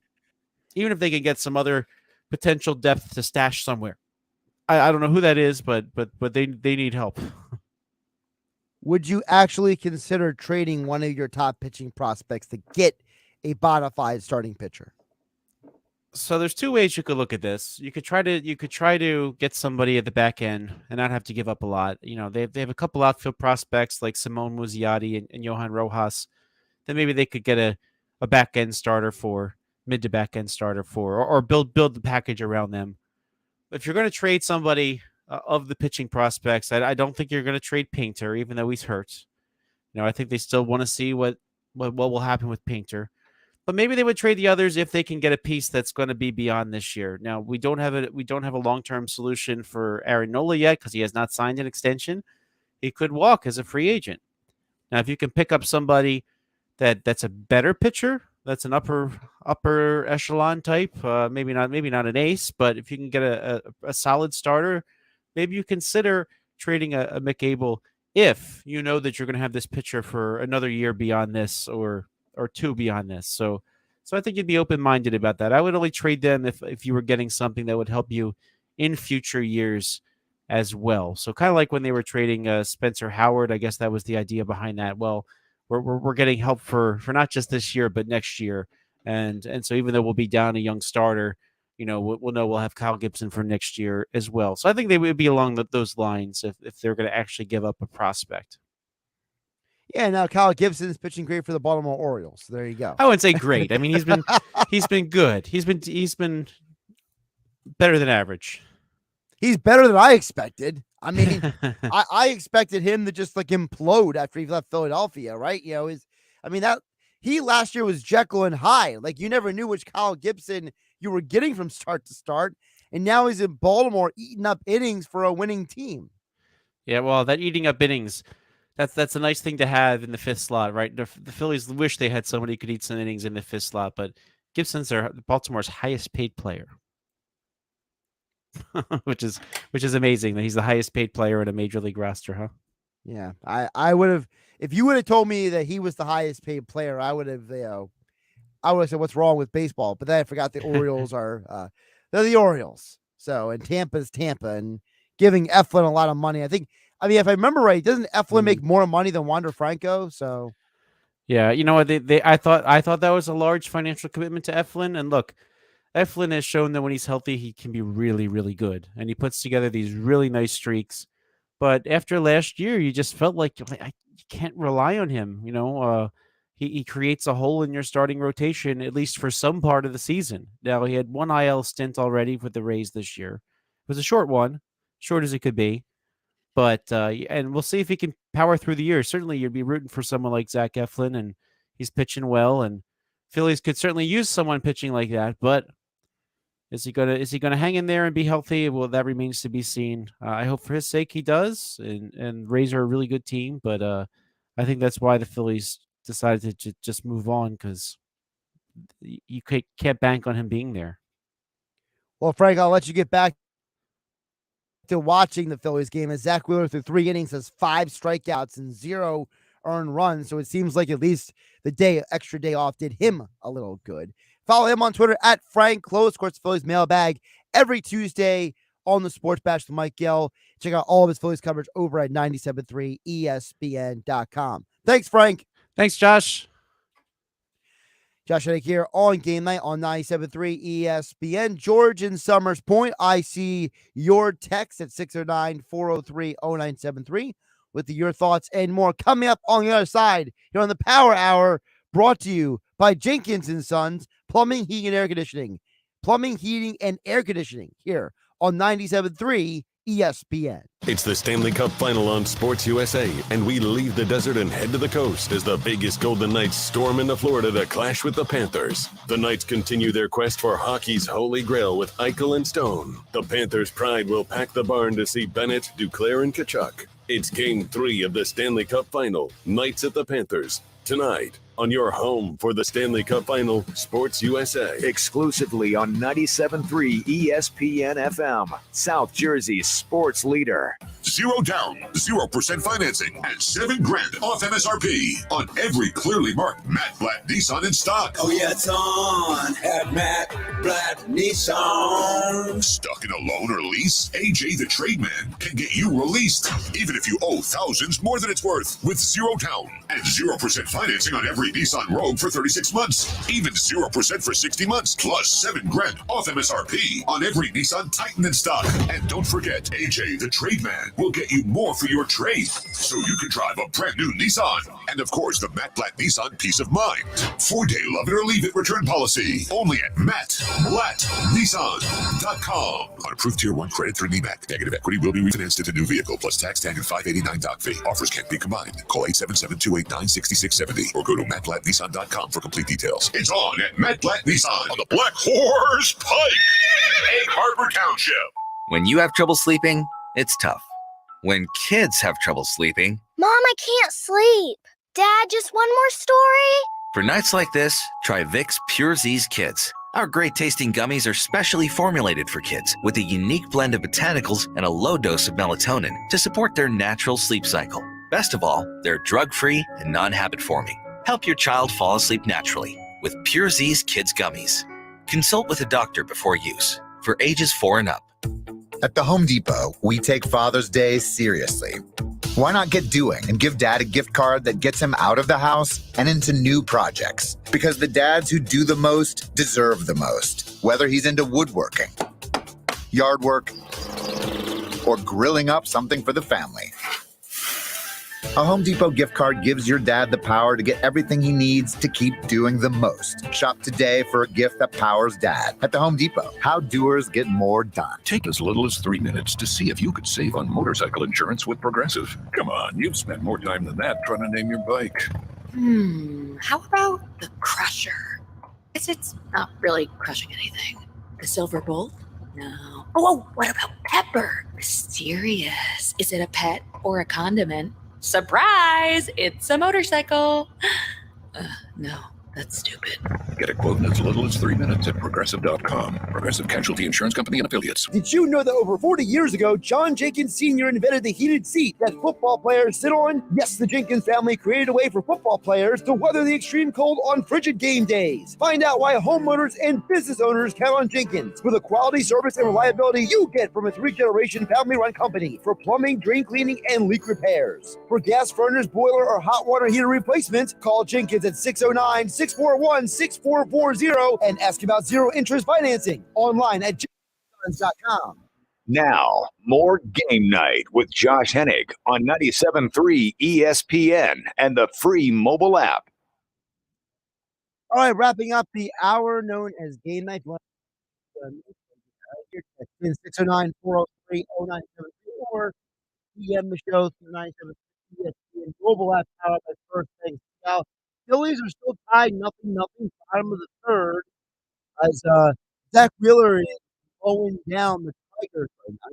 even if they can get some other potential depth to stash somewhere, I don't know who that is, but they need help. Would you actually consider trading one of your top pitching prospects to get a bona fide starting pitcher? So there's two ways you could look at this. You could try to get somebody at the back end and not have to give up a lot. They have a couple outfield prospects like Simone Muzziotti and Johan Rojas. Then maybe they could get a back end starter for mid to back end starter for, or build the package around them. If you're going to trade somebody of the pitching prospects, I don't think you're going to trade Painter, even though he's hurt. I think they still want to see what will happen with Painter. But maybe they would trade the others if they can get a piece that's going to be beyond this year. Now we don't have a long-term solution for Aaron Nola yet because he has not signed an extension. He could walk as a free agent. Now, if you can pick up somebody that's a better pitcher, that's an upper echelon type, maybe not an ace, but if you can get a solid starter, maybe you consider trading a McAble if you know that you're going to have this pitcher for another year beyond this or two beyond this. So I think you'd be open-minded about that. I would only trade them if you were getting something that would help you in future years as well. So kind of like when they were trading Spencer Howard, I guess that was the idea behind that. Well, we're getting help for not just this year, but next year. And so even though we'll be down a young starter, we'll know we'll have Kyle Gibson for next year as well. So I think they would be along those lines if they're going to actually give up a prospect. Yeah, now Kyle Gibson is pitching great for the Baltimore Orioles. There you go. I wouldn't say great. I mean, he's been good. He's been better than average. He's better than I expected. I mean, I expected him to just like implode after he left Philadelphia, right? That he last year was Jekyll and Hyde. Like, you never knew which Kyle Gibson you were getting from start to start. And now he's in Baltimore eating up innings for a winning team. Yeah, well, that eating up innings, that's a nice thing to have in the fifth slot, right? The Phillies wish they had somebody who could eat some innings in the fifth slot, but Gibson's Baltimore's highest paid player. which is amazing that he's the highest paid player in a major league roster, huh? Yeah, I would have, if you would have told me that he was the highest paid player, I would have said, what's wrong with baseball? But then I forgot the Orioles are they're the Orioles. So, and Tampa's Tampa, and giving Eflin a lot of money. I mean, if I remember right, doesn't Eflin make more money than Wander Franco? So, yeah, you know what? I thought that was a large financial commitment to Eflin, and look, Eflin has shown that when he's healthy, he can be really, really good. And he puts together these really nice streaks. But after last year, you just felt like you can't rely on him. He creates a hole in your starting rotation, at least for some part of the season. Now, he had one IL stint already with the Rays this year. It was a short one, short as it could be. But, and we'll see if he can power through the year. Certainly, you'd be rooting for someone like Zach Eflin, and he's pitching well. And Phillies could certainly use someone pitching like that, but is he gonna hang in there and be healthy? Well, that remains to be seen. I hope for his sake he does. And Rays are a really good team, but I think that's why the Phillies decided to just move on, because you can't bank on him being there. Well, Frank, I'll let you get back to watching the Phillies game, as Zach Wheeler through 3 innings has 5 strikeouts and 0 earned runs. So it seems like at least the extra day off did him a little good. Follow him on Twitter at Frank Klose. Of course, the Phillies mailbag every Tuesday on the Sports Bash with Mike Gill. Check out all of his Phillies coverage over at 97.3 ESPN.com. Thanks, Frank. Thanks, Josh. Josh Hennig here on Game Night on 97.3 ESPN. George in Summers Point. I see your text at 609-403-0973 with your thoughts and more. Coming up on the other side here on the Power Hour, brought to you by Jenkins & Sons, Plumbing, Heating, and Air Conditioning. Plumbing, Heating, and Air Conditioning here on 97.3 ESPN. It's the Stanley Cup Final on Sports USA, and we leave the desert and head to the coast as the Vegas Golden Knights storm into Florida to clash with the Panthers. The Knights continue their quest for hockey's holy grail with Eichel and Stone. The Panthers' pride will pack the barn to see Bennett, Duclair, and Tkachuk. It's Game 3 of the Stanley Cup Final, Knights at the Panthers, tonight on your home for the Stanley Cup Final, Sports USA. Exclusively on 97.3 ESPN FM, South Jersey's sports leader. 0 down, 0% financing, and $7,000 off MSRP on every clearly marked Matt Blatt Nissan in stock. Oh yeah, it's on at Matt Blatt Nissan. Stuck in a loan or lease? AJ the Trademan can get you released, even if you owe thousands more than it's worth, with 0 down and 0% financing on every Nissan Rogue for 36 months, even 0% for 60 months, plus $7,000 off MSRP on every Nissan Titan in stock. And don't forget, AJ the Trademan will get you more for your trade, so you can drive a brand new Nissan. And of course, the Matt Blatt Nissan Peace of Mind. 4-day love it or leave it return policy. Only at MattBlattNissan.com. On approved Tier 1 credit through NEMAC. Negative equity will be refinanced into new vehicle plus tax tag and $589 doc fee. Offers can't be combined. Call 877-289-6670 or go to MattBlattNissan.com for complete details. It's on at Matt Blatt Nissan on the Black Horse Pike, Egg Harbor Township. When you have trouble sleeping, it's tough. When kids have trouble sleeping, Mom, I can't sleep. Dad, just one more story? For nights like this, try Vicks Pure Z's Kids. Our great tasting gummies are specially formulated for kids with a unique blend of botanicals and a low dose of melatonin to support their natural sleep cycle. Best of all, they're drug-free and non-habit forming. Help your child fall asleep naturally with Pure Z's Kids Gummies. Consult with a doctor before use. For ages 4 and up. At the Home Depot, we take Father's Day seriously. Why not get doing and give Dad a gift card that gets him out of the house and into new projects? Because the dads who do the most deserve the most, whether he's into woodworking, yard work, or grilling up something for the family. A Home Depot gift card gives your dad the power to get everything he needs to keep doing the most. Shop today for a gift that powers Dad at the Home Depot. How doers get more done. Take as little as 3 minutes to see if you could save on motorcycle insurance with Progressive. Come on, you've spent more time than that trying to name your bike. How about the Crusher? It's not really crushing anything. The Silver Bolt? No. Oh, what about Pepper? Mysterious. Is it a pet or a condiment? Surprise! It's a motorcycle. No, that's stupid. Get a quote in as little as 3 minutes at Progressive.com. Progressive Casualty Insurance Company and Affiliates. Did you know that over 40 years ago, John Jenkins Sr. invented the heated seat that football players sit on? Yes, the Jenkins family created a way for football players to weather the extreme cold on frigid game days. Find out why homeowners and business owners count on Jenkins for the quality, service, and reliability you get from a 3-generation family-run company for plumbing, drain cleaning, and leak repairs. For gas furnace, boiler, or hot water heater replacements, call Jenkins at 609-641-6440 and ask about zero interest financing online at jenkins.com. Now, more Game Night with Josh Hennig on 97.3 ESPN and the free mobile app. All right, wrapping up the hour known as Game Night. 609-403-0973 or PM the show through 97.3 ESPN global app. Out at first thing. Now, Phillies are still tied, nothing, bottom of the third, as Zach Wheeler is going down the Tigers right now.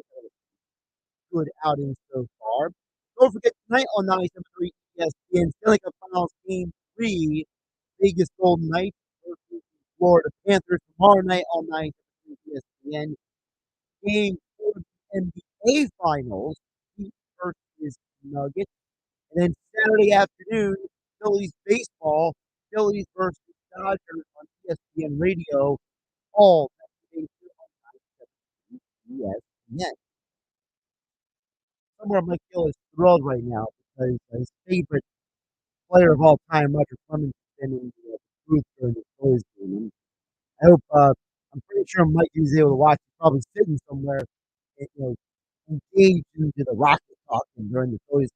Good outing so far. Don't forget tonight on 97.3 ESPN, Stanley Cup Finals Game 3, Vegas Golden Knights versus Florida Panthers. Tomorrow night on 97.3 ESPN, Game 4 of the NBA Finals, Heat versus Nuggets. And then Saturday afternoon, Phillies baseball, Phillies versus Dodgers on ESPN Radio. All on 97.3 ESPN. Somewhere Mike Gill is thrilled right now because his favorite player of all time, Roger Clemens, has been in the booth during the Phillies game. And I hope, I'm pretty sure Mike was able to watch. He's probably sitting somewhere, engaged into the Rocket talking during the Phillies.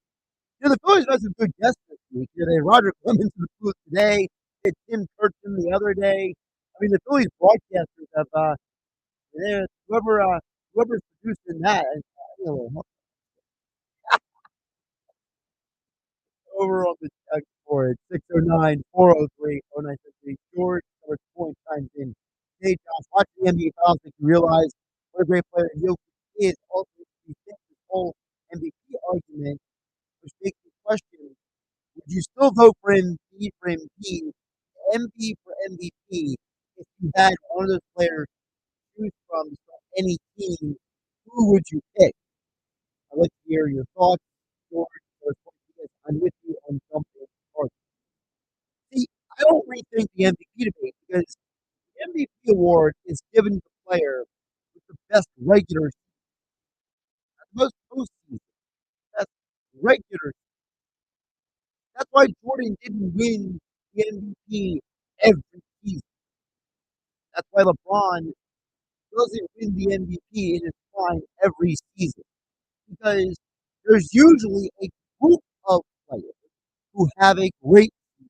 The Phillies had some good guests this week. They had Roger Clemens in the booth today. They had Tim Kurkjian the other day. I mean, the Phillies broadcasters have, whoever's producing that, over on the text board, 609-403-0973. George, number 20 times in. Hey, Josh, watching the NBA Finals make you realize what a great player Jokic is. Also, you think this whole MVP argument, which makes me question, would you still vote for MVP for MVP, MVP for MVP, if you had one of those players to choose from any team? Who would you pick? I'd like to hear your thoughts, George. I'm with you on something. See, I don't rethink the MVP debate because the MVP award is given to the player with the best regular season, most postseason, best regular season. That's why Jordan didn't win the MVP every season. That's why LeBron doesn't win the MVP in his prime every season. Because there's usually a group of players who have a great season,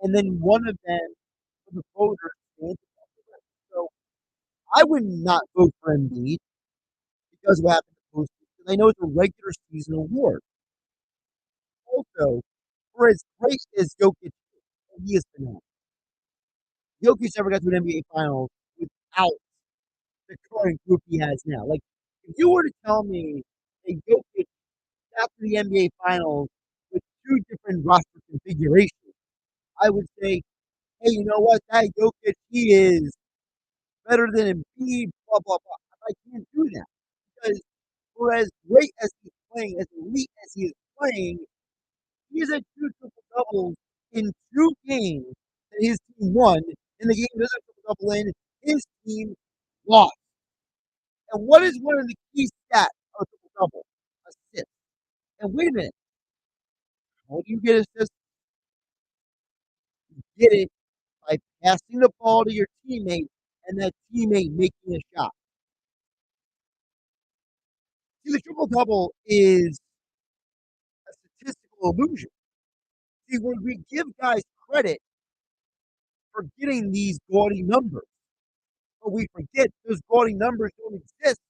and then one of them for the voters stands above the rest. So I would not vote for Embiid because of what happened in the postseason. Because I know it's a regular season award. Also, for as great as Jokic is, and he is phenomenal, Jokic never got to an NBA Finals without the current group he has now. Like, if you were to tell me that Jokic after the NBA Finals with two different roster configurations, I would say, hey, you know what? That Jokic, he is better than Embiid, blah, blah, blah. I can't do that. Because for as great as he's playing, as elite as he is playing, he's had two triple-doubles in 2 games that his team won. In the game that triple-double in, his team lost. And what is one of the key stats of a triple-double? Assist. And wait a minute. How do you get assists? You get it by passing the ball to your teammate and that teammate making a shot. See, the triple-double is a statistical illusion. See, when we give guys credit for getting these gaudy numbers, but we forget those gaudy numbers don't exist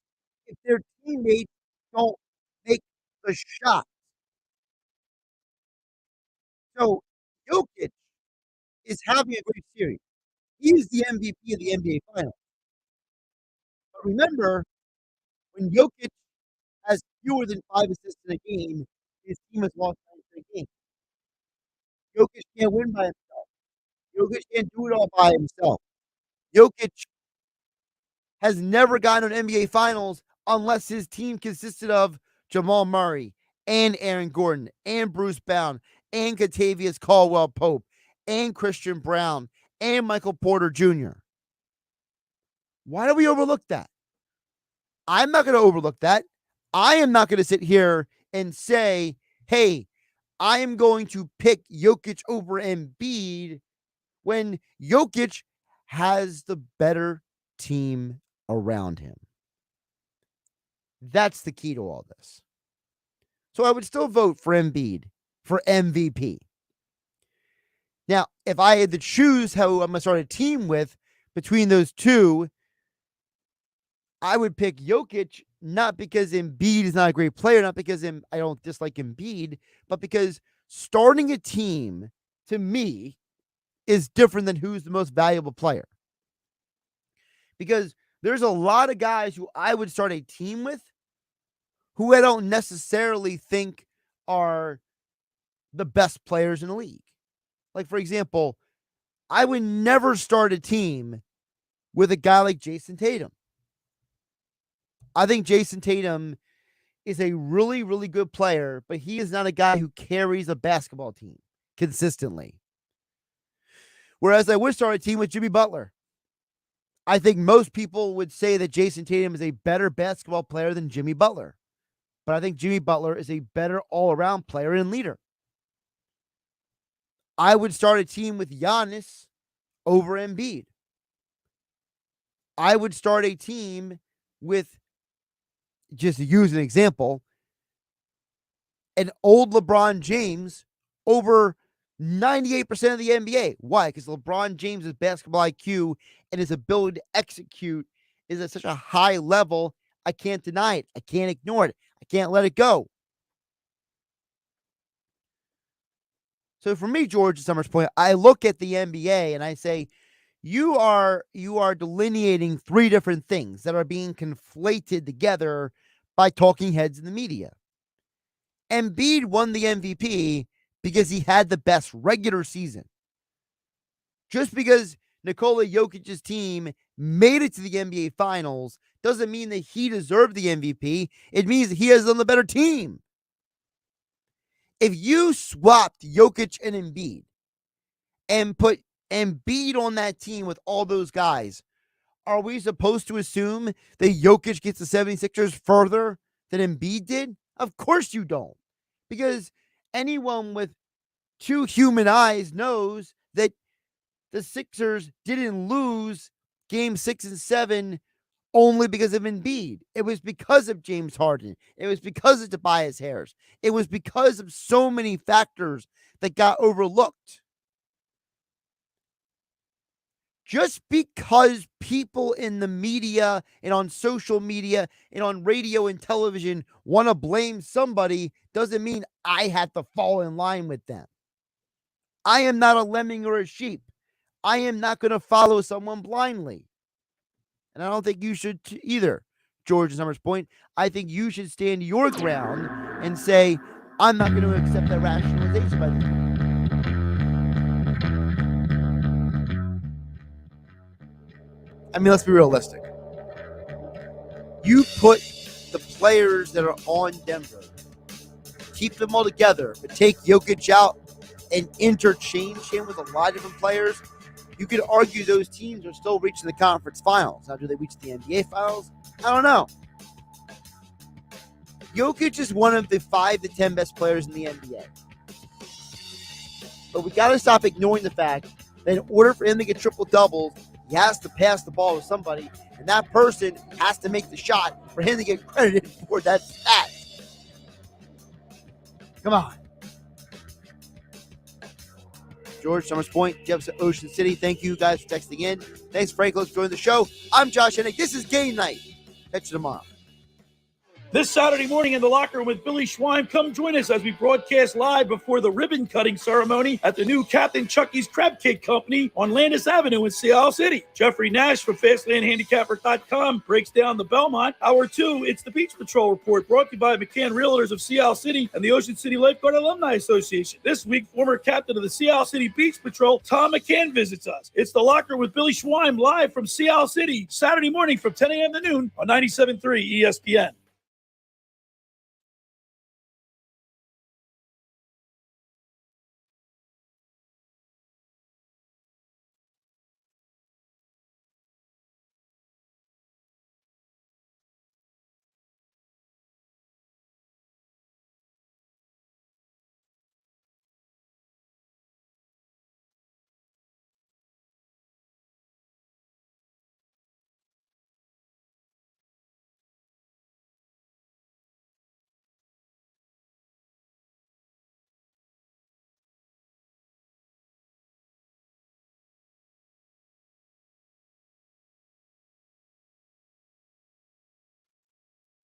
if their teammates don't make the shot. So Jokic is having a great series. He is the MVP of the NBA Finals. But remember, when Jokic has fewer than 5 assists in a game, his team has lost 9 straight games. Jokic can't win by himself. Jokic can't do it all by himself. Jokic has never gotten an NBA Finals unless his team consisted of Jamal Murray and Aaron Gordon and Bruce Brown and Kentavious Caldwell-Pope and Christian Brown and Michael Porter Jr. Why do we overlook that? I'm not going to overlook that. I am not going to sit here and say, hey, I am going to pick Jokic over Embiid when Jokic has the better team around him. That's the key to all this. So I would still vote for Embiid for MVP. Now, if I had to choose who I'm going to start a team with between those two, I would pick Jokic, not because Embiid is not a great player, not because I don't dislike Embiid, but because starting a team, to me, is different than who's the most valuable player. Because there's a lot of guys who I would start a team with who I don't necessarily think are the best players in the league. Like, for example, I would never start a team with a guy like Jason Tatum. I think Jason Tatum is a really, really good player, but he is not a guy who carries a basketball team consistently. Whereas I would start a team with Jimmy Butler. I think most people would say that Jason Tatum is a better basketball player than Jimmy Butler. But I think Jimmy Butler is a better all-around player and leader. I would start a team with Giannis over Embiid. I would start a team with, just to use an example, an old LeBron James over 98% of the NBA. Why? Because LeBron James' basketball IQ and his ability to execute is at such a high level, I can't deny it. I can't ignore it. I can't let it go. So for me, George, at Summer's point, I look at the NBA and I say, you are delineating three different things that are being conflated together by talking heads in the media. Embiid won the MVP because he had the best regular season. Just because Nikola Jokic's team made it to the NBA Finals doesn't mean that he deserved the MVP. It means that he has on the better team. If you swapped Jokic and Embiid and put Embiid on that team with all those guys, are we supposed to assume that Jokic gets the 76ers further than Embiid did? Of course you don't. Because anyone with two human eyes knows that the Sixers didn't lose game 6 and 7 only because of Embiid. It was because of James Harden. It was because of Tobias Harris. It was because of so many factors that got overlooked. Just because people in the media and on social media and on radio and television want to blame somebody doesn't mean I have to fall in line with them. I am not a lemming or a sheep. I am not going to follow someone blindly. And I don't think you should either, George Summers' point. I think you should stand your ground and say, I'm not going to accept that rationalization by them. I mean, let's be realistic. You put the players that are on Denver, keep them all together, but take Jokic out and interchange him with a lot of different players. You could argue those teams are still reaching the conference finals. Now, do they reach the NBA finals? I don't know. Jokic is one of the 5 to 10 best players in the NBA. But we got to stop ignoring the fact that in order for him to get triple doubles, he has to pass the ball to somebody, and that person has to make the shot for him to get credited for that stat. Come on. George Summers Point, Jefferson Ocean City. Thank you guys for texting in. Thanks, Frank. Let's join the show. I'm Josh Hennig. This is Game Night. Catch you tomorrow. This Saturday morning in the locker room with Billy Schwein, come join us as we broadcast live before the ribbon cutting ceremony at the new Captain Chucky's Crab Cake Company on Landis Avenue in Sea City. Jeffrey Nash from FastlandHandicapper.com breaks down the Belmont. Hour 2, it's the Beach Patrol Report brought to you by McCann Realtors of Sea City and the Ocean City Lifeguard Alumni Association. This week, former captain of the Sea City Beach Patrol, Tom McCann, visits us. It's the locker room with Billy Schwein live from Sea City, Saturday morning from 10 a.m. to noon on 97.3 ESPN.